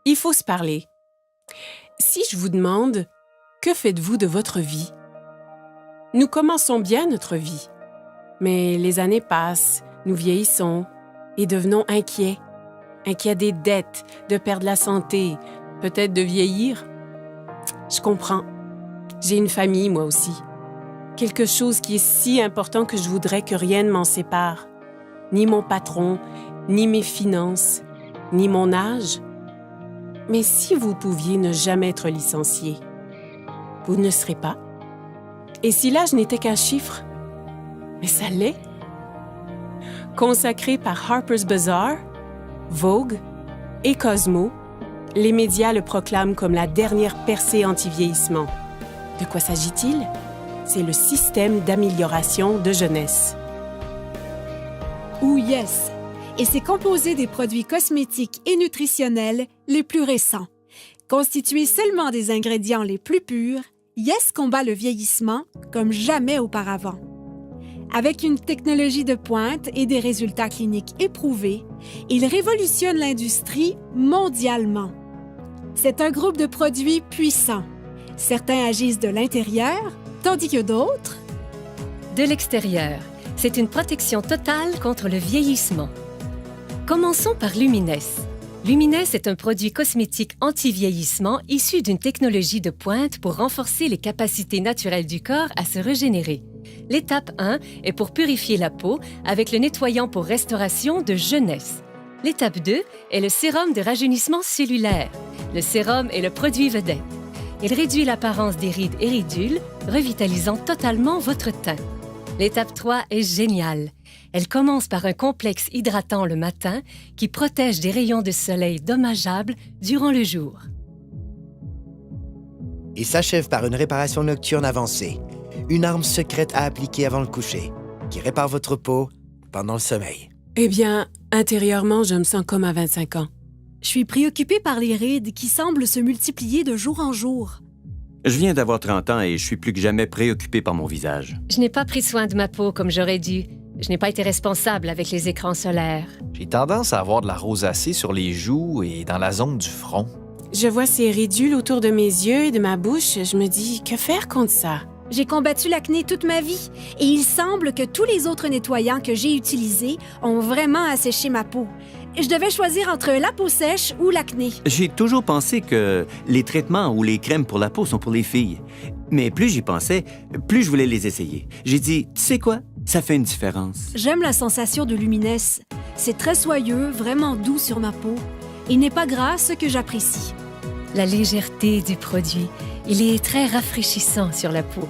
Il faut se parler. Si je vous demande, que faites-vous de votre vie? Nous commençons bien notre vie, mais les années passent, nous vieillissons et devenons inquiets. Inquiets des dettes, de perdre la santé, peut-être de vieillir. Je comprends. J'ai une famille, moi aussi. Quelque chose qui est si important que je voudrais que rien ne m'en sépare. Ni mon patron, ni mes finances, ni mon âge. Mais si vous pouviez ne jamais être licencié, vous ne serez pas. Et si l'âge n'était qu'un chiffre? Mais ça l'est. Consacré par Harper's Bazaar, Vogue et Cosmo, les médias le proclament comme la dernière percée anti-vieillissement. De quoi s'agit-il? C'est le système d'amélioration de jeunesse. Ou Yes, et c'est composé des produits cosmétiques et nutritionnels les plus récents. Constitué seulement des ingrédients les plus purs, Yes combat le vieillissement comme jamais auparavant. Avec une technologie de pointe et des résultats cliniques éprouvés, il révolutionne l'industrie mondialement. C'est un groupe de produits puissants. Certains agissent de l'intérieur, tandis que d'autres... De l'extérieur. C'est une protection totale contre le vieillissement. Commençons par Lumines. Lumines est un produit cosmétique anti-vieillissement issu d'une technologie de pointe pour renforcer les capacités naturelles du corps à se régénérer. L'étape 1 est pour purifier la peau avec le nettoyant pour restauration de jeunesse. L'étape 2 est le sérum de rajeunissement cellulaire. Le sérum est le produit vedette. Il réduit l'apparence des rides et ridules, revitalisant totalement votre teint. L'étape 3 est géniale. Elle commence par un complexe hydratant le matin qui protège des rayons de soleil dommageables durant le jour. Et s'achève par une réparation nocturne avancée, une arme secrète à appliquer avant le coucher, qui répare votre peau pendant le sommeil. Eh bien, intérieurement, je me sens comme à 25 ans. Je suis préoccupée par les rides qui semblent se multiplier de jour en jour. Je viens d'avoir 30 ans et je suis plus que jamais préoccupé par mon visage. Je n'ai pas pris soin de ma peau comme j'aurais dû. Je n'ai pas été responsable avec les écrans solaires. J'ai tendance à avoir de la rosacée sur les joues et dans la zone du front. Je vois ces ridules autour de mes yeux et de ma bouche. Je me dis, que faire contre ça? J'ai combattu l'acné toute ma vie et il semble que tous les autres nettoyants que j'ai utilisés ont vraiment asséché ma peau. Je devais choisir entre la peau sèche ou l'acné. J'ai toujours pensé que les traitements ou les crèmes pour la peau sont pour les filles. Mais plus j'y pensais, plus je voulais les essayer. J'ai dit, tu sais quoi? Ça fait une différence. J'aime la sensation de Lumines. C'est très soyeux, vraiment doux sur ma peau. Il n'est pas gras, ce que j'apprécie. La légèreté du produit. Il est très rafraîchissant sur la peau.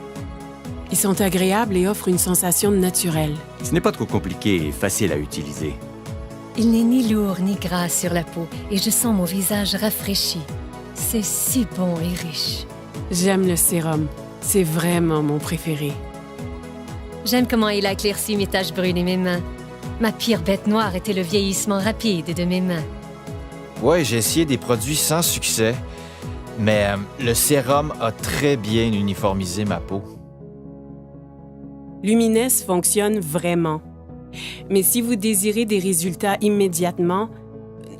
Ils sont agréables et offrent une sensation naturelle. Ce n'est pas trop compliqué et facile à utiliser. Il n'est ni lourd ni gras sur la peau et je sens mon visage rafraîchi. C'est si bon et riche. J'aime le sérum. C'est vraiment mon préféré. J'aime comment il a éclairci mes taches brunes et mes mains. Ma pire bête noire était le vieillissement rapide de mes mains. Ouais, j'ai essayé des produits sans succès, mais le sérum a très bien uniformisé ma peau. Lumines fonctionne vraiment. Mais si vous désirez des résultats immédiatement,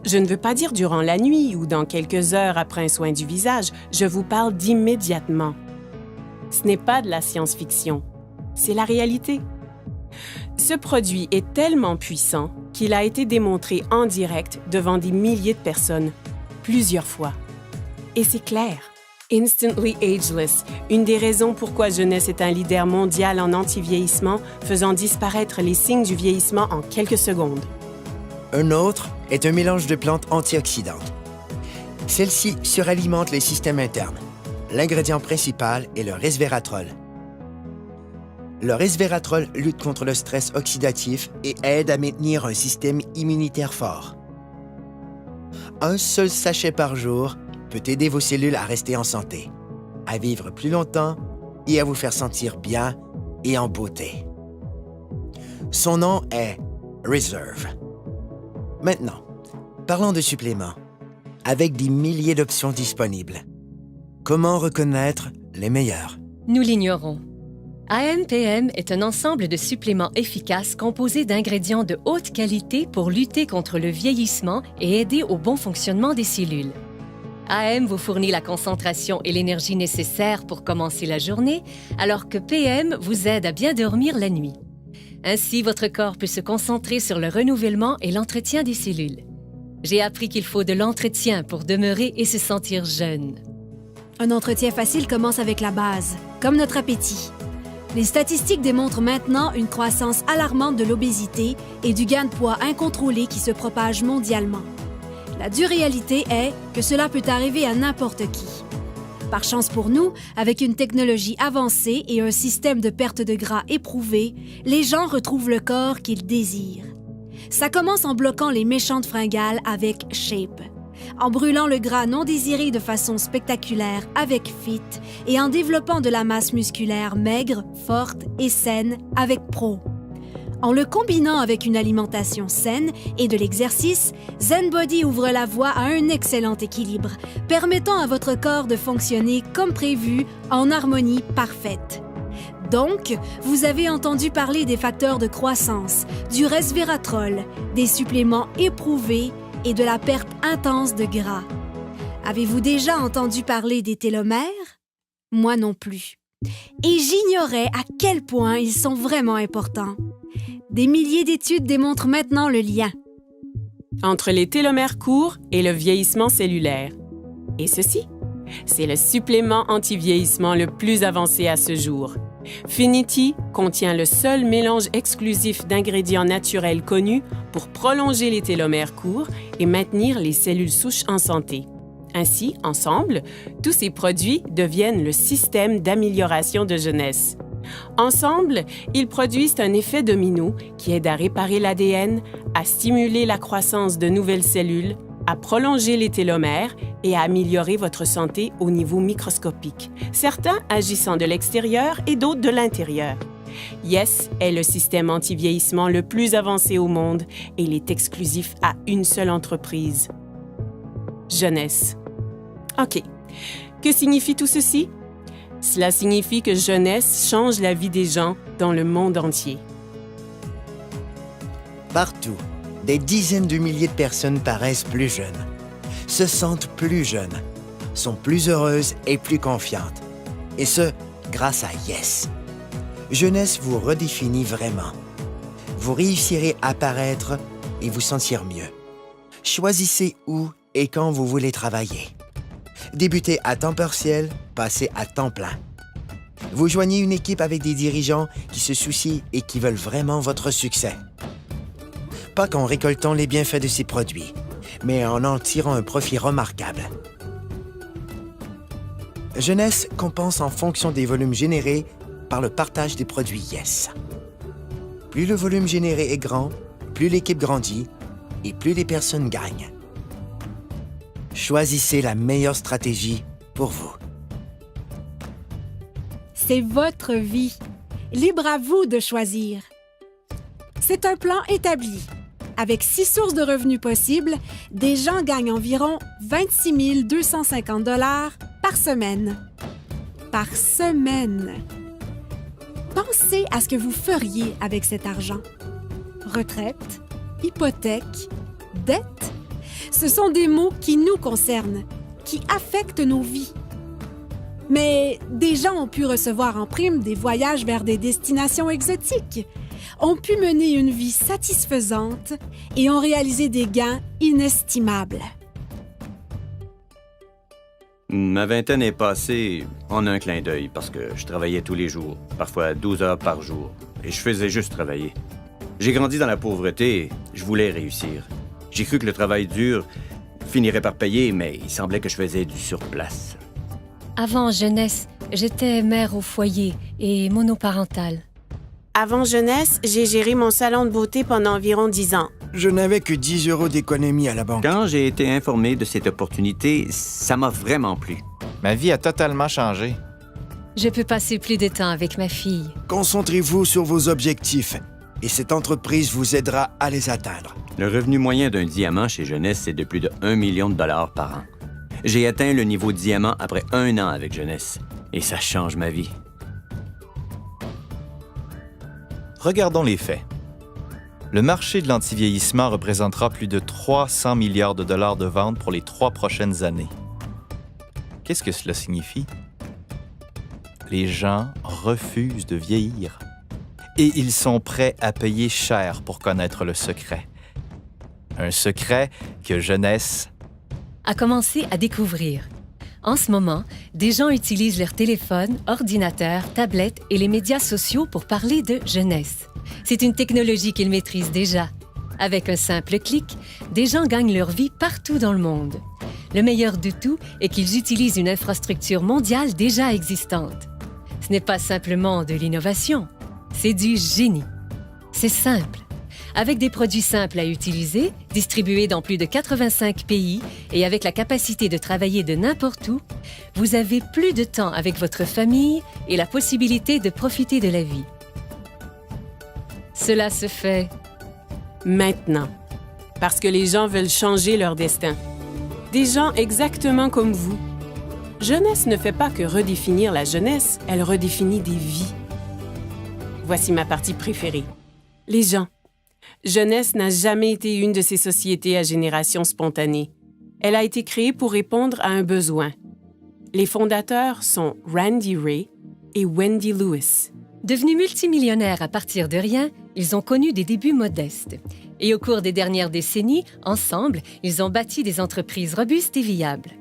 je ne veux pas dire durant la nuit ou dans quelques heures après un soin du visage, je vous parle d'immédiatement. Ce n'est pas de la science-fiction, c'est la réalité. Ce produit est tellement puissant qu'il a été démontré en direct devant des milliers de personnes, plusieurs fois. Et c'est clair. Instantly Ageless, une des raisons pourquoi Jeunesse est un leader mondial en anti-vieillissement, faisant disparaître les signes du vieillissement en quelques secondes. Un autre est un mélange de plantes antioxydantes. Celles-ci suralimentent les systèmes internes. L'ingrédient principal est le resveratrol. Le resveratrol lutte contre le stress oxydatif et aide à maintenir un système immunitaire fort. Un seul sachet par jour peut aider vos cellules à rester en santé, à vivre plus longtemps et à vous faire sentir bien et en beauté. Son nom est Reserve. Maintenant, parlons de suppléments. Avec des milliers d'options disponibles, comment reconnaître les meilleurs? Nous l'ignorons. AMPM est un ensemble de suppléments efficaces composés d'ingrédients de haute qualité pour lutter contre le vieillissement et aider au bon fonctionnement des cellules. AM vous fournit la concentration et l'énergie nécessaires pour commencer la journée, alors que PM vous aide à bien dormir la nuit. Ainsi, votre corps peut se concentrer sur le renouvellement et l'entretien des cellules. J'ai appris qu'il faut de l'entretien pour demeurer et se sentir jeune. Un entretien facile commence avec la base, comme notre appétit. Les statistiques démontrent maintenant une croissance alarmante de l'obésité et du gain de poids incontrôlé qui se propage mondialement. La dure réalité est que cela peut arriver à n'importe qui. Par chance pour nous, avec une technologie avancée et un système de perte de gras éprouvé, les gens retrouvent le corps qu'ils désirent. Ça commence en bloquant les méchantes fringales avec Shape, en brûlant le gras non désiré de façon spectaculaire avec Fit et en développant de la masse musculaire maigre, forte et saine avec Pro. En le combinant avec une alimentation saine et de l'exercice, ZenBody ouvre la voie à un excellent équilibre, permettant à votre corps de fonctionner comme prévu en harmonie parfaite. Donc, vous avez entendu parler des facteurs de croissance, du resveratrol, des suppléments éprouvés et de la perte intense de gras. Avez-vous déjà entendu parler des télomères? Moi non plus. Et j'ignorais à quel point ils sont vraiment importants. Des milliers d'études démontrent maintenant le lien entre les télomères courts et le vieillissement cellulaire. Et ceci, c'est le supplément anti-vieillissement le plus avancé à ce jour. Finity contient le seul mélange exclusif d'ingrédients naturels connus pour prolonger les télomères courts et maintenir les cellules souches en santé. Ainsi, ensemble, tous ces produits deviennent le système d'amélioration de jeunesse. Ensemble, ils produisent un effet domino qui aide à réparer l'ADN, à stimuler la croissance de nouvelles cellules, à prolonger les télomères et à améliorer votre santé au niveau microscopique, certains agissant de l'extérieur et d'autres de l'intérieur. Yes est le système anti-vieillissement le plus avancé au monde et il est exclusif à une seule entreprise. Jeunesse. OK. Que signifie tout ceci? Cela signifie que jeunesse change la vie des gens dans le monde entier. Partout, des dizaines de milliers de personnes paraissent plus jeunes, se sentent plus jeunes, sont plus heureuses et plus confiantes. Et ce, grâce à Yes. Jeunesse vous redéfinit vraiment. Vous réussirez à paraître et vous sentir mieux. Choisissez où et quand vous voulez travailler. Débutez à temps partiel, passez à temps plein. Vous joignez une équipe avec des dirigeants qui se soucient et qui veulent vraiment votre succès. Pas qu'en récoltant les bienfaits de ces produits, mais en tirant un profit remarquable. Jeunesse compense en fonction des volumes générés par le partage des produits Yes. Plus le volume généré est grand, plus l'équipe grandit et plus les personnes gagnent. Choisissez la meilleure stratégie pour vous. C'est votre vie. Libre à vous de choisir. C'est un plan établi. Avec 6 sources de revenus possibles, des gens gagnent environ 26 250 $ par semaine. Par semaine. Pensez à ce que vous feriez avec cet argent. Retraite, hypothèque, dette. Ce sont des mots qui nous concernent, qui affectent nos vies. Mais des gens ont pu recevoir en prime des voyages vers des destinations exotiques, ont pu mener une vie satisfaisante et ont réalisé des gains inestimables. Ma vingtaine est passée en un clin d'œil parce que je travaillais tous les jours, parfois 12 heures par jour, et je faisais juste travailler. J'ai grandi dans la pauvreté et je voulais réussir. J'ai cru que le travail dur finirait par payer, mais il semblait que je faisais du surplace. Avant jeunesse, j'étais mère au foyer et monoparentale. Avant jeunesse, j'ai géré mon salon de beauté pendant environ 10 ans. Je n'avais que 10 € d'économie à la banque. Quand j'ai été informé de cette opportunité, ça m'a vraiment plu. Ma vie a totalement changé. Je peux passer plus de temps avec ma fille. Concentrez-vous sur vos objectifs et cette entreprise vous aidera à les atteindre. Le revenu moyen d'un diamant chez Jeunesse, c'est de plus de 1 million de dollars par an. J'ai atteint le niveau diamant après 1 an avec Jeunesse, et ça change ma vie. Regardons les faits. Le marché de l'antivieillissement représentera plus de 300 milliards de dollars de ventes pour les 3 prochaines années. Qu'est-ce que cela signifie? Les gens refusent de vieillir. Et ils sont prêts à payer cher pour connaître le secret. Un secret que Jeunesse A commencé à découvrir. En ce moment, des gens utilisent leur téléphone, ordinateur, tablette et les médias sociaux pour parler de jeunesse. C'est une technologie qu'ils maîtrisent déjà. Avec un simple clic, des gens gagnent leur vie partout dans le monde. Le meilleur de tout est qu'ils utilisent une infrastructure mondiale déjà existante. Ce n'est pas simplement de l'innovation, c'est du génie. C'est simple. Avec des produits simples à utiliser, distribués dans plus de 85 pays et avec la capacité de travailler de n'importe où, vous avez plus de temps avec votre famille et la possibilité de profiter de la vie. Cela se fait Maintenant. Parce que les gens veulent changer leur destin. Des gens exactement comme vous. Jeunesse ne fait pas que redéfinir la jeunesse, elle redéfinit des vies. Voici ma partie préférée. Les gens. Jeunesse n'a jamais été une de ces sociétés à génération spontanée. Elle a été créée pour répondre à un besoin. Les fondateurs sont Randy Ray et Wendy Lewis. Devenus multimillionnaires à partir de rien, ils ont connu des débuts modestes. Et au cours des dernières décennies, ensemble, ils ont bâti des entreprises robustes et viables.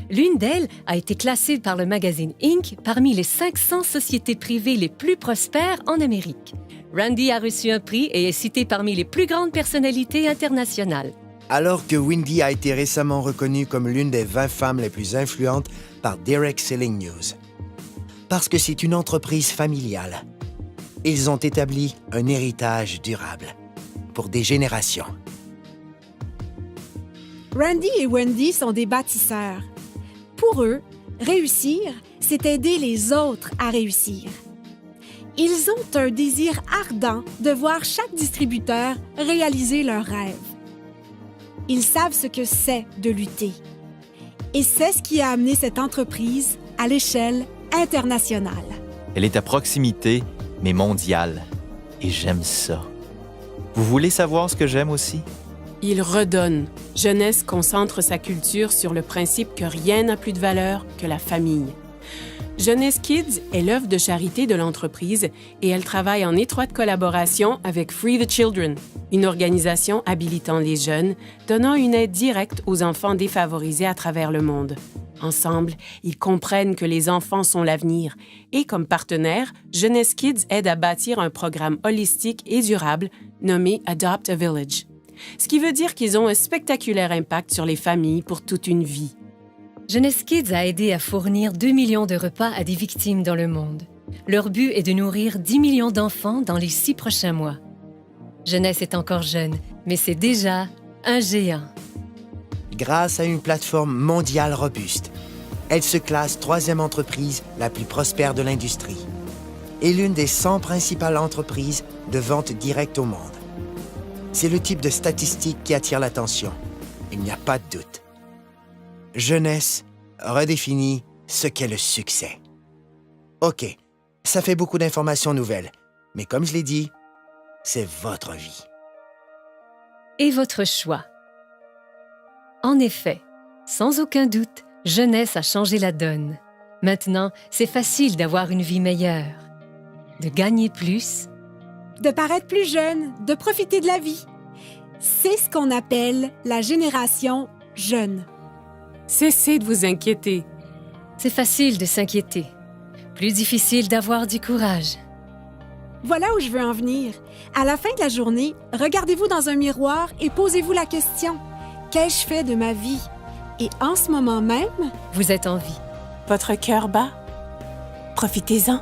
L'une d'elles a été classée par le magazine Inc. parmi les 500 sociétés privées les plus prospères en Amérique. Randy a reçu un prix et est cité parmi les plus grandes personnalités internationales. Alors que Wendy a été récemment reconnue comme l'une des 20 femmes les plus influentes par Direct Selling News. Parce que c'est une entreprise familiale. Ils ont établi un héritage durable pour des générations. Randy et Wendy sont des bâtisseurs. Pour eux, réussir, c'est aider les autres à réussir. Ils ont un désir ardent de voir chaque distributeur réaliser leurs rêves. Ils savent ce que c'est de lutter. Et c'est ce qui a amené cette entreprise à l'échelle internationale. Elle est à proximité, mais mondiale. Et j'aime ça. Vous voulez savoir ce que j'aime aussi? Il redonne. Jeunesse concentre sa culture sur le principe que rien n'a plus de valeur que la famille. Jeunesse Kids est l'œuvre de charité de l'entreprise et elle travaille en étroite collaboration avec Free the Children, une organisation habilitant les jeunes, donnant une aide directe aux enfants défavorisés à travers le monde. Ensemble, ils comprennent que les enfants sont l'avenir et, comme partenaire, Jeunesse Kids aide à bâtir un programme holistique et durable nommé Adopt a Village. Ce qui veut dire qu'ils ont un spectaculaire impact sur les familles pour toute une vie. Jeunesse Kids a aidé à fournir 2 millions de repas à des victimes dans le monde. Leur but est de nourrir 10 millions d'enfants dans les 6 prochains mois. Jeunesse est encore jeune, mais c'est déjà un géant. Grâce à une plateforme mondiale robuste, elle se classe 3e entreprise la plus prospère de l'industrie et l'une des 100 principales entreprises de vente directe au monde. C'est le type de statistique qui attire l'attention. Il n'y a pas de doute. Jeunesse redéfinit ce qu'est le succès. OK, ça fait beaucoup d'informations nouvelles, mais comme je l'ai dit, c'est votre vie. Et votre choix. En effet, sans aucun doute, Jeunesse a changé la donne. Maintenant, c'est facile d'avoir une vie meilleure, de gagner plus, De paraître plus jeune, de profiter de la vie. C'est ce qu'on appelle la génération jeune. Cessez de vous inquiéter. C'est facile de s'inquiéter. Plus difficile d'avoir du courage. Voilà où je veux en venir. À la fin de la journée, regardez-vous dans un miroir et posez-vous la question. Qu'ai-je fait de ma vie? Et en ce moment même, Vous êtes en vie. Votre cœur bat? Profitez-en.